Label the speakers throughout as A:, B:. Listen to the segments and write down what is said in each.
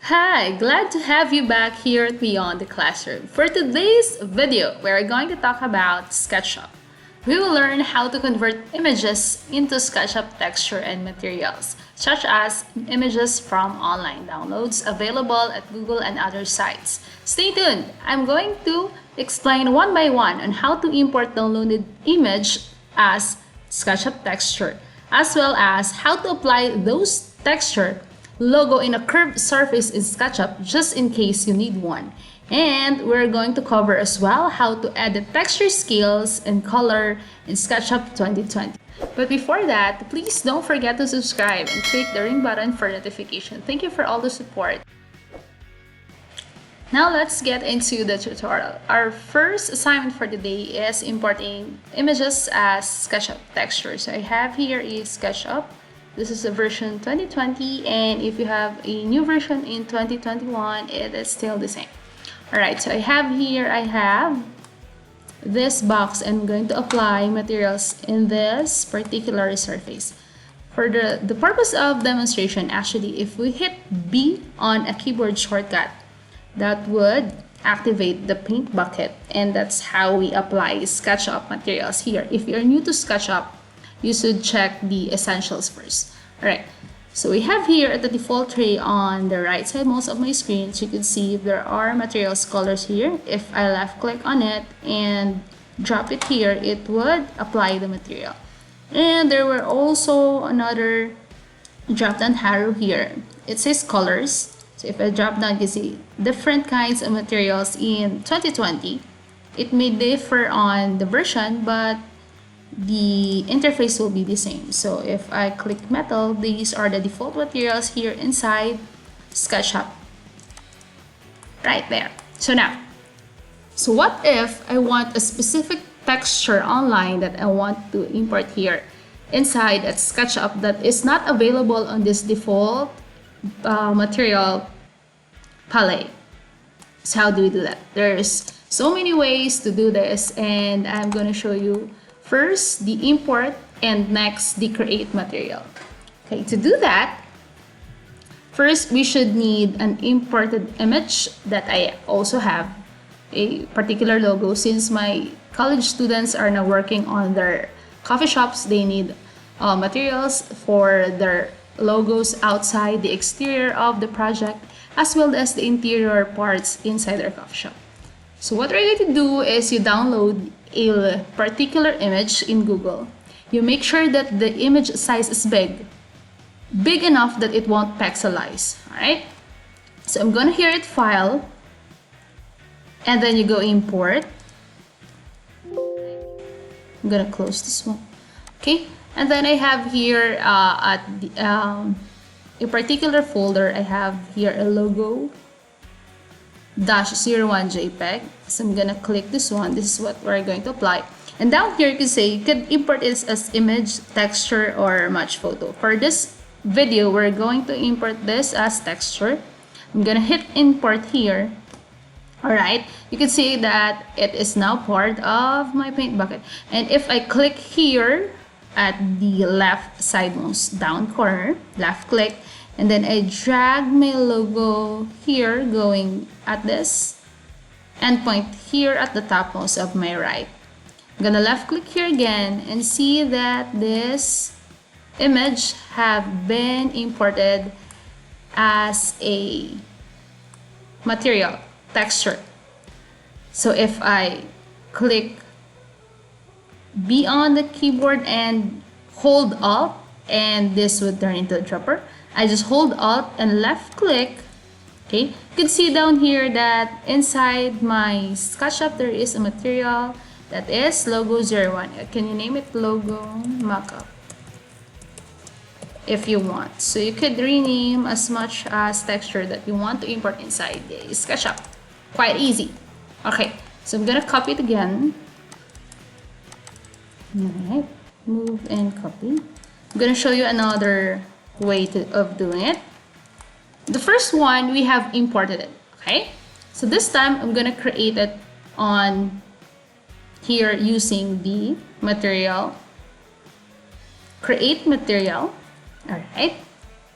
A: Hi, glad to have you back here at Beyond the Classroom. For today's video, we're going to talk about SketchUp. We will learn how to convert images into SketchUp texture and materials, such as images from online downloads available at Google and other sites. Stay tuned! I'm going to explain one by one on how to import downloaded image as SketchUp texture, as well as how to apply those texture logo in a curved surface in SketchUp just in case you need one. And we're going to cover as well how to edit texture scales and color in SketchUp 2020. But before that, please don't forget to subscribe and click the ring button for notification. Thank you for all the support. Now let's get into the tutorial. Our first assignment for the day is importing images as SketchUp texture. So I have here is SketchUp. This is the version 2020, and if you have a new version in 2021, it is still the same. Alright, so I have this box, and I'm going to apply materials in this particular surface. For the purpose of demonstration, actually, if we hit B on a keyboard shortcut, that would activate the paint bucket, and that's how we apply SketchUp materials here. If you're new to SketchUp, you should check the essentials first. Alright, so we have here at the default tray on the right side most of my screen, so you can see there are materials colors here. If I left click on it and drop it here, it would apply the material. And there were also another drop down arrow here. It says colors. So if I drop down, you can see different kinds of materials in 2020. It may differ on the version, but the interface will be the same. So if I click metal, these are the default materials here inside SketchUp. Right there. So what if I want a specific texture online that I want to import here inside at SketchUp that is not available on this default material palette? So how do we do that? There's so many ways to do this, and I'm going to show you first the import and next the create material. Okay, to do that, first we should need an imported image that I also have a particular logo. Since my college students are now working on their coffee shops, they need materials for their logos outside the exterior of the project as well as the interior parts inside their coffee shop. So what we're going to do is you download a particular image in Google. You make sure that the image size is big enough that it won't pixelize. Alright, so I'm gonna hit file, and then you go import. I'm gonna close this one. Okay, and then I have here at the, a particular folder, I have here a logo -01 JPEG. So I'm gonna click this one. This is what we're going to apply. And down here you can say you can import it as image, texture, or match photo. For this video, we're going to import this as texture. I'm gonna hit import here. Alright, you can see that it is now part of my paint bucket. And if I click here at the left sidemost down corner, left click, and then I drag my logo here going at this endpoint here at the topmost of my right. I'm gonna left click here again and see that this image have been imported as a material texture. So if I click B on the keyboard and hold Alt, and this would turn into a dropper. I just hold Alt and left click. Okay, you can see down here that inside my SketchUp there is a material that is logo 01. Can you name it logo mockup if you want? So you could rename as much as texture that you want to import inside the SketchUp. Quite easy. Okay, so I'm gonna copy it again. Alright, move and copy. I'm gonna show you another way of doing it. The first one, we have imported it. Okay, so this time I'm gonna create it on here using the material, create material. Alright,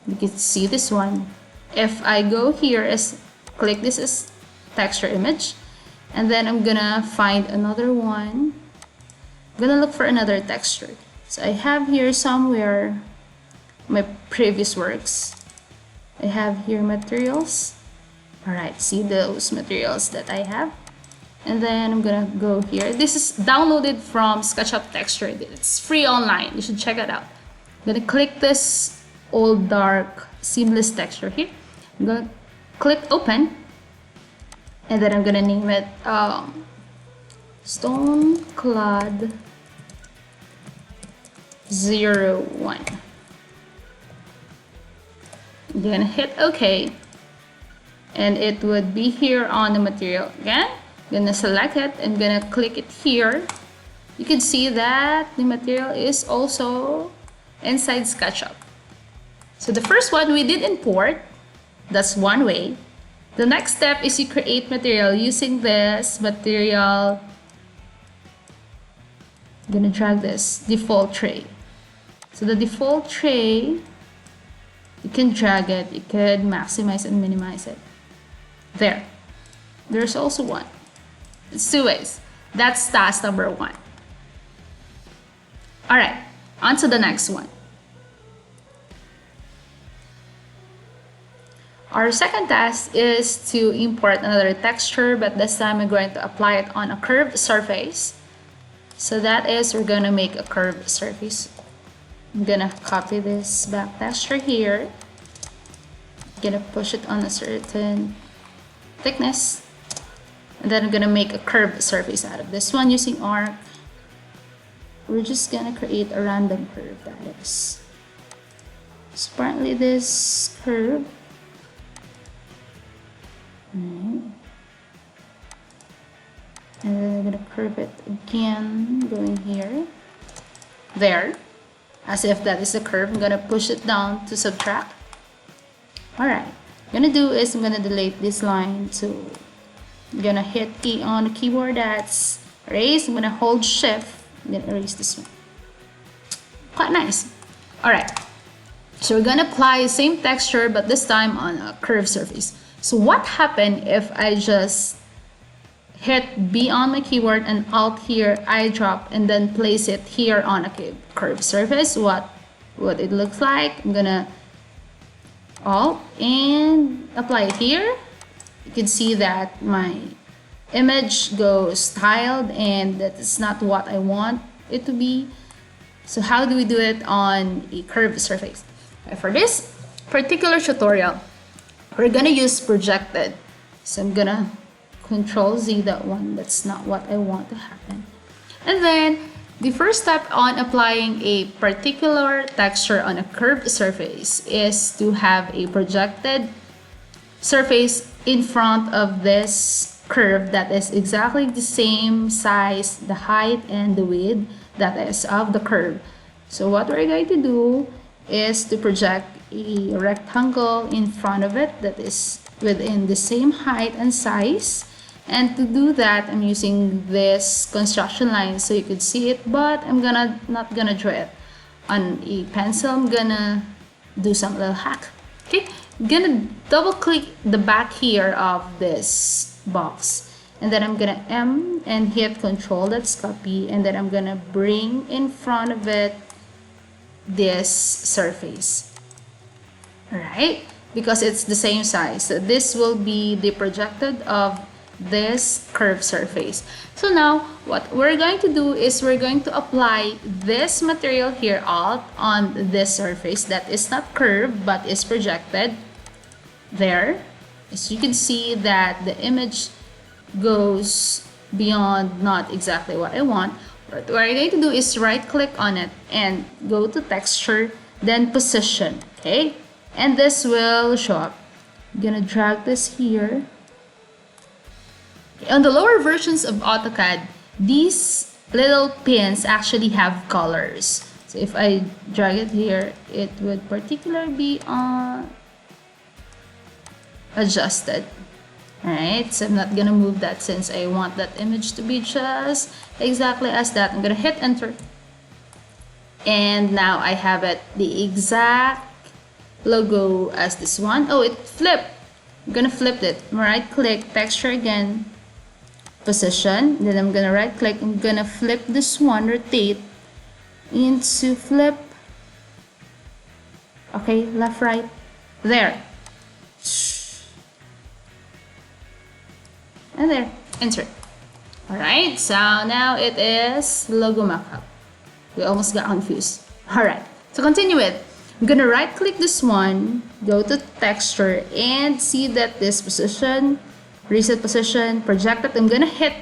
A: you can see this one. if I go here is click this as texture image, and then I'm gonna find another one. I'm gonna look for another texture. So I have here somewhere my previous works. I have here materials. Alright, see those materials that I have. And then I'm gonna go here. This is downloaded from SketchUp texture. It's free online. You should check it out. I'm gonna click this old dark seamless texture here. I'm gonna click open, and then I'm gonna name it Stone Clad 01. I'm gonna hit OK, and it would be here on the material again. I'm gonna select it and gonna click it here. You can see that the material is also inside SketchUp. So the first one we did import, that's one way. The next step is you create material using this material. I'm gonna drag this default tray. So the default tray, you can drag it, you could maximize and minimize it. There. There's also one. It's two ways. That's task number one. Alright, on to the next one. Our second task is to import another texture, but this time we're going to apply it on a curved surface. So that is, we're going to make a curved surface. I'm going to copy this back texture here. I'm going to push it on a certain thickness. And then I'm going to make a curved surface out of this one using arc. We're just going to create a random curve, that is. So apparently this curve. And then I'm going to curve it again, going here. There. As if that is a curve. I'm going to push it down to subtract. Alright. What I'm going to do is I'm going to delete this line. So I'm going to hit E on the keyboard. That's erase. I'm going to hold shift. I'm going to erase this one. Quite nice. Alright. So we're going to apply the same texture, but this time on a curved surface. So what happened if I just hit B on my keyboard and Alt here, I drop, and then place it here on a curved surface? What it looks like? I'm gonna Alt and apply it here. You can see that my image goes tiled, and that is not what I want it to be. So how do we do it on a curved surface? For this particular tutorial, we're gonna use projected. So I'm gonna Control Z that one. That's not what I want to happen. And then the first step on applying a particular texture on a curved surface is to have a projected surface in front of this curve that is exactly the same size, the height and the width that is of the curve. So what we're going to do is to project a rectangle in front of it that is within the same height and size. And to do that, I'm using this construction line so you could see it, but I'm not gonna draw it on a pencil. I'm gonna do some little hack. Okay, I'm gonna double click the back here of this box, and then I'm gonna M and hit Control, that's copy, and then I'm gonna bring in front of it this surface. Alright, because it's the same size. So this will be the projected of this curved surface. So now what we're going to do is we're going to apply this material here Alt on this surface that is not curved but is projected there. As you can see that the image goes beyond not exactly what I want. What we're going to do is right click on it and go to texture, then position. Okay, and this will show up. I'm gonna drag this here. On the lower versions of AutoCAD, these little pins actually have colors. So if I drag it here, it would particularly be adjusted. Alright, so I'm not gonna move that since I want that image to be just exactly as that. I'm gonna hit enter. And now I have it the exact logo as this one. Oh, it flipped. I'm gonna flip it. Right click, texture again, position. Then I'm gonna right click. I'm gonna flip this one, rotate into flip. Okay, left, right. There. And there. Enter. Alright, so now it is logo mockup. We almost got confused. Alright, to continue it, I'm gonna right click this one, go to texture, and see that this position, reset position, projected. I'm gonna hit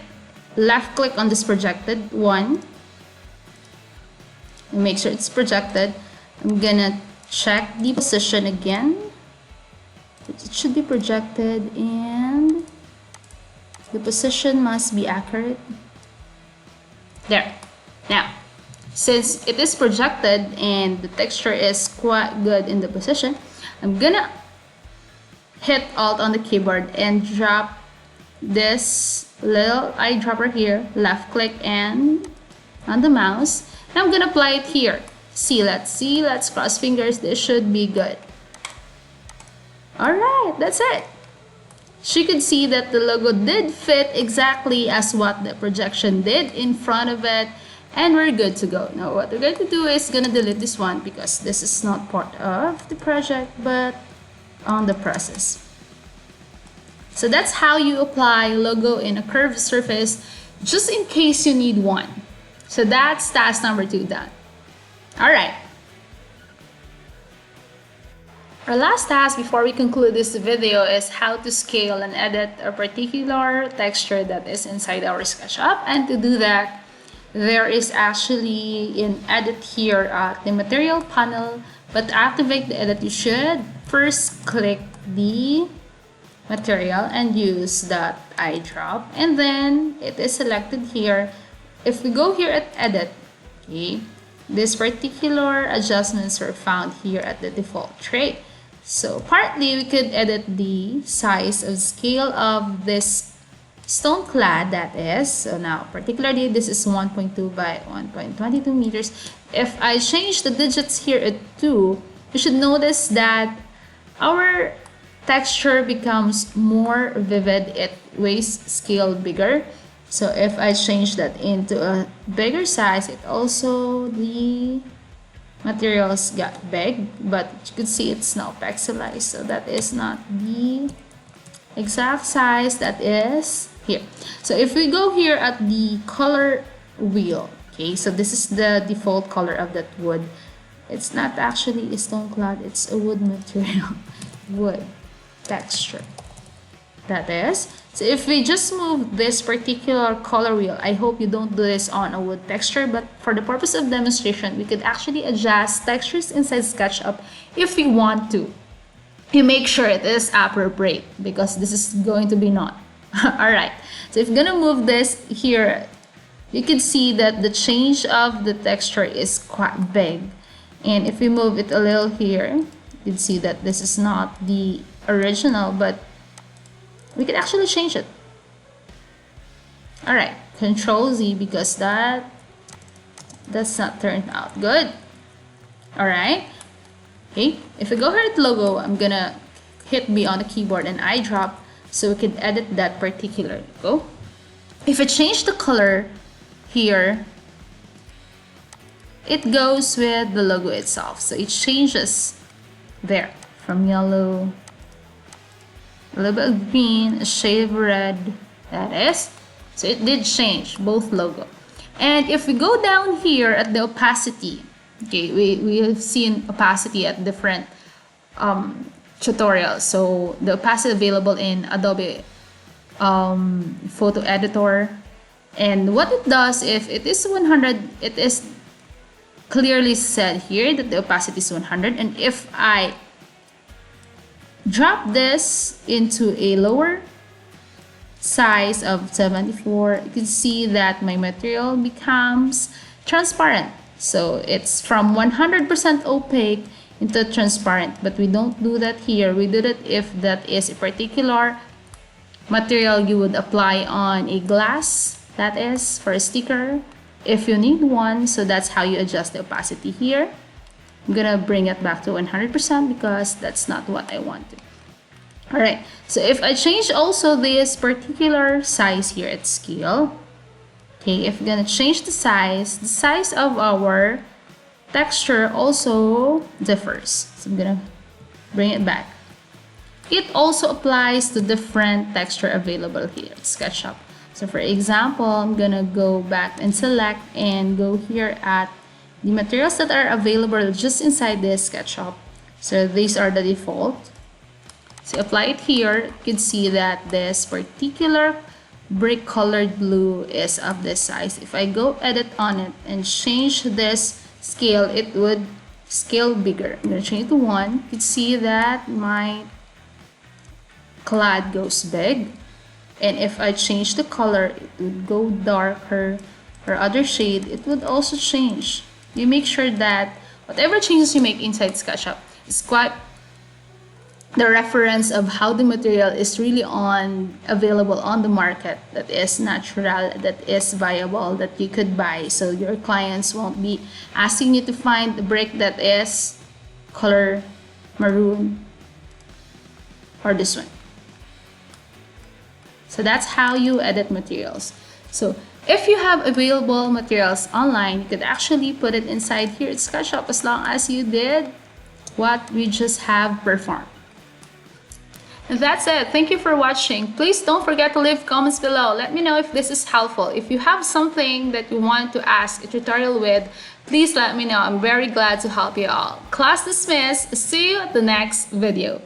A: left click on this projected one. And make sure it's projected. I'm gonna check the position again. It should be projected and the position must be accurate. There. Now, since it is projected and the texture is quite good in the position, I'm gonna hit Alt on the keyboard and drop this little eyedropper here, left click and on the mouse. Now I'm gonna apply it here. Let's cross fingers. This should be good. Alright, that's it. She could see that the logo did fit exactly as what the projection did in front of it, and we're good to go. Now what we're going to do is gonna delete this one because this is not part of the project but on the process. So that's how you apply logo in a curved surface, just in case you need one. So that's task number 2 done. Alright. Our last task before we conclude this video is how to scale and edit a particular texture that is inside our SketchUp. And to do that, there is actually an edit here at the material panel. But to activate the edit, you should first click the material and use that eyedrop. And then it is selected here. If we go here at edit, okay, this particular adjustments are found here at the default tray. So partly we could edit the size of scale of this stone clad, that is. So now particularly this is 1.2 by 1.22 meters. If I change the digits here at 2, you should notice that our texture becomes more vivid. It weighs scale bigger. So if I change that into a bigger size, it also, the materials got big, but you can see it's now pixelized. So that is not the exact size that is here. So if we go here at the color wheel, okay, so this is the default color of that wood. It's not actually a stone clad, it's a wood material, wood texture. That is. So if we just move this particular color wheel, I hope you don't do this on a wood texture, but for the purpose of demonstration, we could actually adjust textures inside SketchUp if we want to. You make sure it is appropriate because this is going to be not. Alright, so if you're gonna move this here, you can see that the change of the texture is quite big. And if we move it a little here, you can see that this is not the original, but we can actually change it. Alright, Control Z because that's not turned out good. Alright, okay, if we go here at logo, I'm gonna hit B on the keyboard and eyedrop so we can edit that particular logo. If I change the color here, it goes with the logo itself. So it changes there from yellow, a little bit of green, a shade of red, that is. So it did change both logo. And if we go down here at the opacity, okay, we have seen opacity at different tutorials. So the opacity available in Adobe photo editor. And what it does, if it is 100, it is clearly said here that the opacity is 100. And if I drop this into a lower size of 74, you can see that my material becomes transparent. So it's from 100% opaque into transparent, but we don't do that here. We do that if that is a particular material you would apply on a glass, that is for a sticker if you need one. So that's how you adjust the opacity here. I'm gonna bring it back to 100% because that's not what I wanted. Alright, so if I change also this particular size here at scale, okay, if I'm gonna change the size of our texture also differs. So I'm gonna bring it back. It also applies to different texture available here at SketchUp. So for example, I'm gonna go back and select and go here at the materials that are available just inside this SketchUp. So these are the default. So apply it here, you can see that this particular brick colored blue is of this size. If I go edit on it and change this scale, it would scale bigger. I'm going to change it to 1. You can see that my clad goes big. And if I change the color, it would go darker or other shade, it would also change. You make sure that whatever changes you make inside SketchUp is quite the reference of how the material is really available on the market, that is natural, that is viable, that you could buy, so your clients won't be asking you to find the brick that is color maroon or this one. So that's how you edit materials. So if you have available materials online, you could actually put it inside here at SketchUp as long as you did what we just have performed. And that's it. Thank you for watching. Please don't forget to leave comments below. Let me know if this is helpful. If you have something that you want to ask a tutorial with, please let me know. I'm very glad to help you all. Class dismissed. See you at the next video.